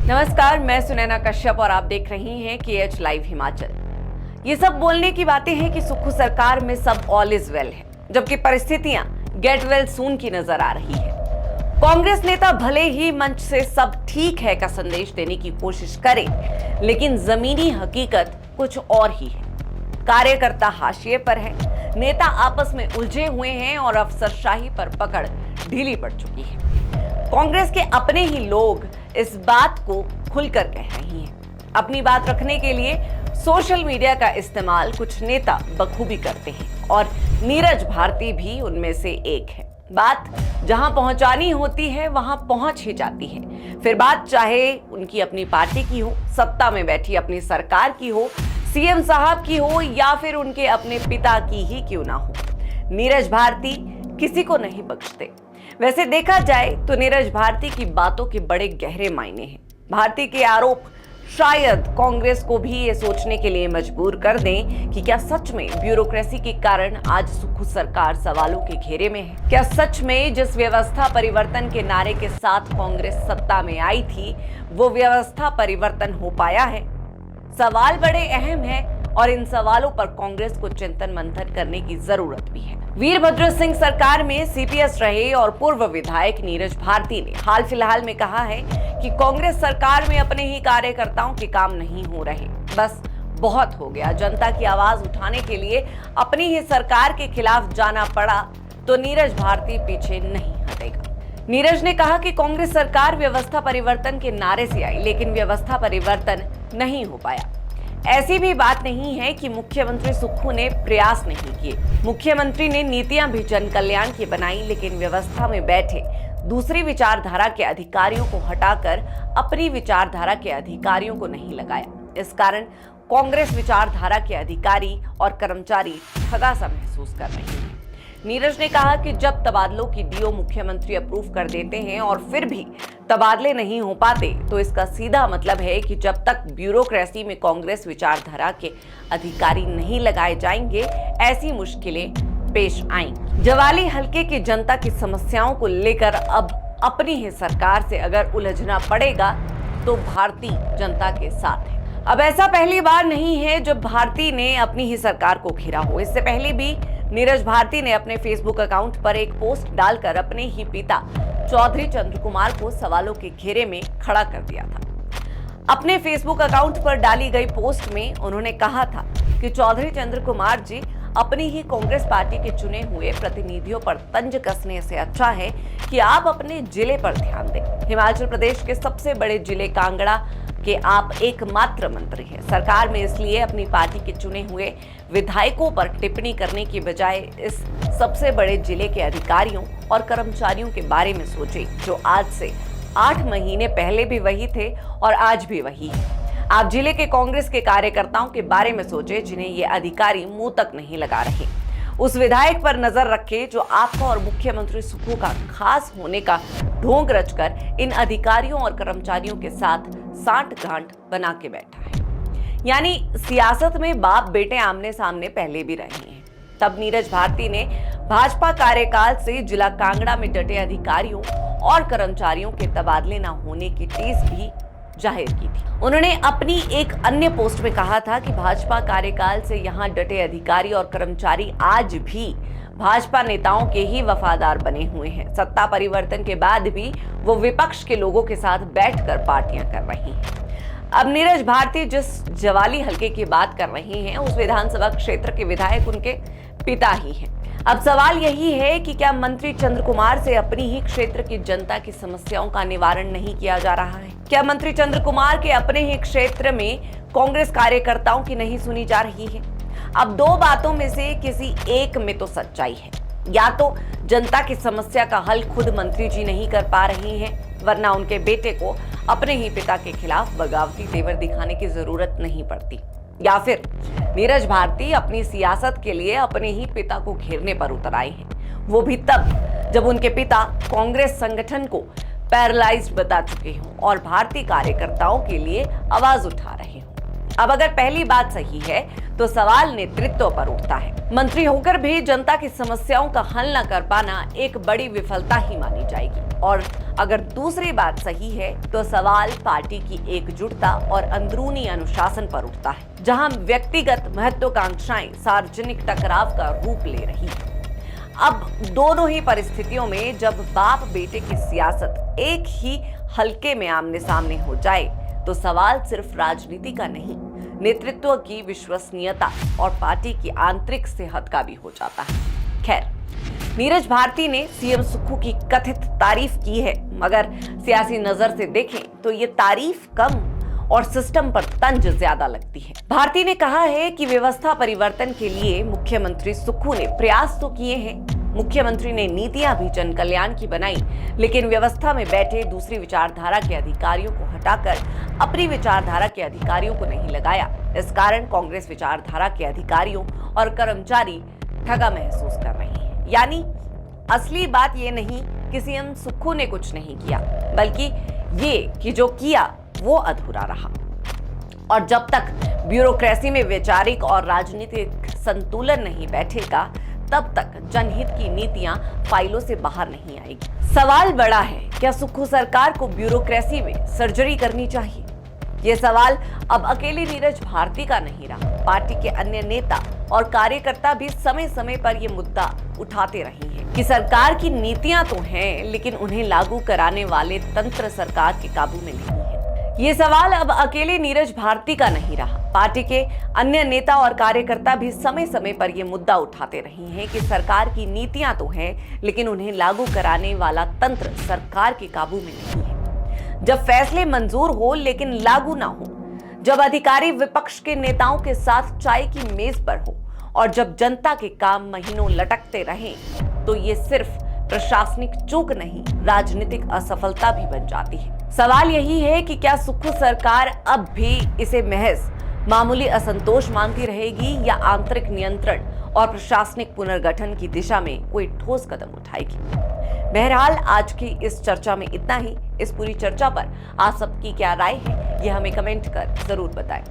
नमस्कार, मैं सुनैना कश्यप और आप देख रही हैं KH लाइव हिमाचल। ये सब बोलने की बातें हैं कि सुक्खू सरकार में सब ऑल इज वेल है, जबकि परिस्थितियां गेट वेल सून की नजर आ रही है। कांग्रेस नेता भले ही मंच से सब ठीक है का संदेश देने की कोशिश करें, लेकिन जमीनी हकीकत कुछ और ही है। कार्यकर्ता हाशिए पर है, नेता आपस में उलझे हुए हैं और अफसरशाही पर पकड़ ढीली पड़ चुकी है। कांग्रेस के अपने ही लोग इस बात को खुलकर कह रही हैं। अपनी बात रखने के लिए सोशल मीडिया का इस्तेमाल कुछ नेता बखूबी करते हैं और नीरज भारती भी उनमें से एक है। बात जहां पहुंचानी होती है वहां पहुंच ही जाती है। फिर बात चाहे उनकी अपनी पार्टी की हो, सत्ता में बैठी अपनी सरकार की हो, सीएम साहब की हो या फिर उनके अपने पिता की ही क्यों ना हो, नीरज भारती किसी को नहीं बख्शते। वैसे देखा जाए तो नीरज भारती की बातों के बड़े गहरे मायने हैं। भारती के आरोप शायद कांग्रेस को भी ये सोचने के लिए मजबूर कर दें कि क्या सच में ब्यूरोक्रेसी के कारण आज सुक्खू सरकार सवालों के घेरे में है। क्या सच में जिस व्यवस्था परिवर्तन के नारे के साथ कांग्रेस सत्ता में आई थी वो व्यवस्था परिवर्तन हो पाया है। सवाल बड़े अहम हैं और इन सवालों पर कांग्रेस को चिंतन मंथन करने की जरूरत भी है। वीरभद्र सिंह सरकार में सीपीएस रहे और पूर्व विधायक नीरज भारती ने हाल फिलहाल में कहा है कि कांग्रेस सरकार में अपने ही कार्यकर्ताओं के काम नहीं हो रहे, बस बहुत हो गया। जनता की आवाज उठाने के लिए अपनी ही सरकार के खिलाफ जाना पड़ा तो नीरज भारती पीछे नहीं हटेगा। नीरज ने कहा कि कांग्रेस सरकार व्यवस्था परिवर्तन के नारे से आई, लेकिन व्यवस्था परिवर्तन नहीं हो पाया। ऐसी भी बात नहीं है कि मुख्यमंत्री सुक्खू ने प्रयास नहीं किए। मुख्यमंत्री ने नीतियां भी जन कल्याण की बनाई, लेकिन व्यवस्था में बैठे दूसरी विचारधारा के अधिकारियों को हटाकर अपनी विचारधारा के अधिकारियों को नहीं लगाया। इस कारण कांग्रेस विचारधारा के अधिकारी और कर्मचारी ठगा सा महसूस कर रहे हैं। नीरज ने कहा कि जब तबादलों की डीओ मुख्यमंत्री अप्रूव कर देते हैं और फिर भी तबादले नहीं हो पाते तो इसका सीधा मतलब है कि जब तक ब्यूरोक्रेसी में कांग्रेस विचारधारा के अधिकारी नहीं लगाए जाएंगे ऐसी मुश्किलें पेश आएंगी। जवाली हलके की जनता की समस्याओं को लेकर अब अपनी ही सरकार से अगर उलझना पड़ेगा तो भारती जनता के साथ है। अब ऐसा पहली बार नहीं है जब भारती ने अपनी ही सरकार को घेरा हो। इससे पहले भी नीरज भारती ने अपने फेसबुक अकाउंट पर एक पोस्ट डालकर अपने ही पिता चौधरी चंद्र कुमार को सवालों के घेरे में खड़ा कर दिया था। अपने फेसबुक अकाउंट पर डाली गई पोस्ट में उन्होंने कहा था कि चौधरी चंद्र कुमार जी, अपनी ही कांग्रेस पार्टी के चुने हुए प्रतिनिधियों पर तंज कसने से अच्छा है कि आप अपने जिले पर ध्यान दें। हिमाचल प्रदेश के सबसे बड़े जिले कांगड़ा के आप एकमात्र मंत्री हैं। सरकार में इसलिए अपनी पार्टी के चुने हुए विधायकों पर टिप्पणी करने की बजाय इस सबसे बड़े जिले के अधिकारियों और कर्मचारियों के बारे में सोचें, जो आज से 8 महीने पहले भी वही थे और आज भी वही है। आप जिले के कांग्रेस के कार्यकर्ताओं के बारे में सोचें जिन्हें ये अधिकारी मुंह तक नहीं लगा रहे। उस विधायक पर नजर रखें जो आपका और मुख्यमंत्री सुक्खू का खास होने का ढोंग रचकर इन अधिकारियों और कर्मचारियों के साथ साठ-गांठ बना के बैठा है। यानी सियासत में बाप बेटे आमने सामने पहले भी रहे हैं। तब नीरज भारती ने भाजपा कार्यकाल से जिला कांगड़ा में डटे अधिकारियों और कर्मचारियों के तबादले न होने की टीस भी जाहिर की थी। उन्होंने अपनी एक अन्य पोस्ट में कहा था कि भाजपा कार्यकाल से यहां डटे अधिकारी और कर्मचारी आज भी भाजपा नेताओं के ही वफादार बने हुए हैं। सत्ता परिवर्तन के बाद भी वो विपक्ष के लोगों के साथ बैठकर पार्टियां कर रही हैं। अब नीरज भारती जिस जवाली हलके की बात कर रहे हैं उस विधानसभा क्षेत्र के विधायक उनके पिता ही हैं। अब सवाल यही है कि क्या मंत्री चंद्र कुमार से अपनी ही क्षेत्र की जनता की समस्याओं का निवारण नहीं किया जा रहा है? क्या मंत्री चंद्र कुमार के अपने ही क्षेत्र में कांग्रेस कार्यकर्ताओं की नहीं सुनी जा रही है? अब दो बातों में से किसी एक में तो सच्चाई है। या तो जनता की समस्या का हल खुद मंत्री जी नहीं कर पा रही हैं, वरना उनके बेटे को अपने ही पिता के खिलाफ बगावती तेवर दिखाने की जरूरत नहीं पड़ती, या फिर नीरज भारती अपनी सियासत के लिए अपने ही पिता को घेरने पर उतर आए हैं, वो भी तब जब उनके पिता कांग्रेस संगठन को पैरालाइज्ड बता चुके हों और भारतीय कार्यकर्ताओं के लिए आवाज उठा रहे हों। अब अगर पहली बात सही है तो सवाल नेतृत्व पर उठता है। मंत्री होकर भी जनता की समस्याओं का हल न कर पाना एक बड़ी विफलता ही मानी जाएगी। और अगर दूसरी बात सही है तो सवाल पार्टी की एकजुटता और अंदरूनी अनुशासन पर उठता है, जहां व्यक्तिगत महत्वाकांक्षाएं सार्वजनिक टकराव का रूप ले रही है। अब दोनों ही परिस्थितियों में जब बाप बेटे की सियासत एक ही हलके में आमने सामने हो जाए तो सवाल सिर्फ राजनीति का नहीं, नेतृत्व की विश्वसनीयता और पार्टी की आंतरिक सेहत का भी हो जाता है। खैर, नीरज भारती ने सीएम सुक्खू की कथित तारीफ की है, मगर सियासी नजर से देखें तो ये तारीफ कम और सिस्टम पर तंज ज्यादा लगती है। भारती ने कहा है कि व्यवस्था परिवर्तन के लिए मुख्यमंत्री सुक्खू ने प्रयास तो किए हैं, मुख्यमंत्री ने नीतियां भी जन कल्याण की बनाई, लेकिन व्यवस्था में बैठे दूसरी विचारधारा के अधिकारियों को हटाकर अपनी विचारधारा के अधिकारियों को नहीं लगाया। इस कारण कांग्रेस विचारधारा के अधिकारियों और कर्मचारी ठगा महसूस कर रहे हैं। यानी असली बात ये नहीं कि सीएम सुक्खू ने कुछ नहीं किया, बल्कि ये कि जो किया वो अधूरा रहा। और जब तक ब्यूरोक्रेसी में वैचारिक और राजनीतिक संतुलन नहीं बैठेगा, तब तक जनहित की नीतियां फाइलों से बाहर नहीं आएगी। सवाल बड़ा है, क्या सुक्खू सरकार को ब्यूरोक्रेसी में सर्जरी करनी चाहिए? ये सवाल अब अकेले नीरज भारती का नहीं रहा। पार्टी के अन्य नेता और कार्यकर्ता भी समय समय पर यह मुद्दा उठाते रहे हैं कि सरकार की नीतियां तो हैं, लेकिन उन्हें लागू कराने वाले तंत्र सरकार के काबू में नहीं है। ये सवाल अब अकेले नीरज भारती का नहीं रहा। पार्टी के अन्य नेता और कार्यकर्ता भी समय समय पर यह मुद्दा उठाते रहे हैं कि सरकार की नीतियां तो हैं, लेकिन उन्हें लागू कराने वाला तंत्र सरकार के काबू में नहीं है। जब फैसले मंजूर हो लेकिन लागू ना हो, जब अधिकारी विपक्ष के नेताओं के साथ चाय की मेज पर हो और जब जनता के काम महीनों लटकते रहें, तो ये सिर्फ प्रशासनिक चूक नहीं, राजनीतिक असफलता भी बन जाती है। सवाल यही है कि क्या सुक्खू सरकार अब भी इसे महज मामूली असंतोष मानती रहेगी या आंतरिक नियंत्रण और प्रशासनिक पुनर्गठन की दिशा में कोई ठोस कदम उठाएगी? बहरहाल आज की इस चर्चा में इतना ही। इस पूरी चर्चा पर आप सबकी क्या राय है, यह हमें कमेंट कर जरूर बताएं।